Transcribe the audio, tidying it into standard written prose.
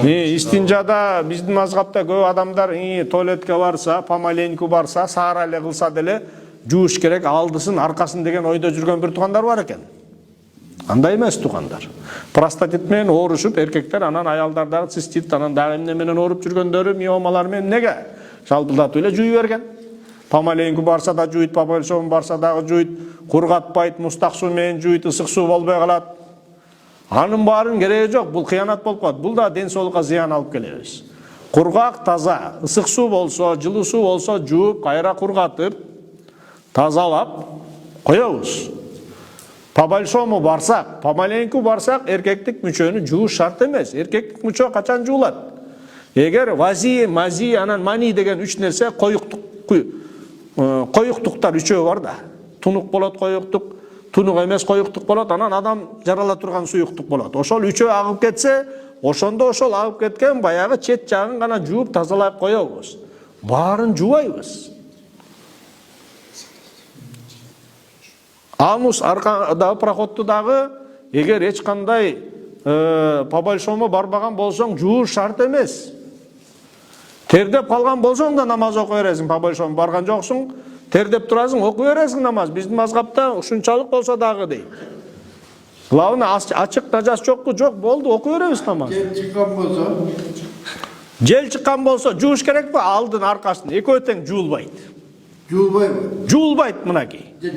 Истинжада биздин мазгапта көп адамдар туалетке барса, помаленьку барса, саара эле кылса деле жууш керек, алдысын, аркасын деген ойдо жүргөн бир туугандар бар экен. Андай эмес туугандар. Простатит менен оорушуп, эркектер анан аялдардагы цистит, анан дагы эмне менен ооруп жүргөндөрү миомалар менен неге шалпылдатып эле жуй берген. Помаленьку барса да жуйт, побольшому барса дагы жуйт, кургатпайт, мустак суу менен жуйт, ысык суу болбой калат. Анын баарын кереги жок, бул кыянат болуп калат. Бул да ден соолукка зыян алып келебиз. Кургак таза, ысык суу болсо, жылуу суу болсо жууп, кайра кургатып, тазалап коебуз. По-большому барсак, по-маленьку барсак, эркектик мүчөнү жууш шарт эмес. Эркектик мүчө качан жуулат? Эгер вази, мази, анан мани деген үч нерсе коюктуктар үчөө бар да. Тунук болот коюктук, тунук эмес коюктук болот, анан адам жарала турган суюктук болот. Ошол үчөө агып кетсе, ошондо ошол агып кеткен баягы чет жагын гана жууп тазалап коебуз. Баарын жуубайбыз. Анус аркадагы проходту дагы эгер эч кандай по-большому барбаган болсоң жууш шарт эмес. Тердеп калган болсоң да намаз окуй бересиң, по-большому барган жоксуң, тердеп турасың, окуй бересиң намаз. Биздин мазгапта ушунчалык болсо дагы дейт. Главное ачык нажас жокпу? Жок, болду, окуй беребиз намаз. Жел чыккан болсо жууш керекпи? Алдын аркасын экөө тең жуулбайт. Жуулбайбы? Жуулбайт мынакей.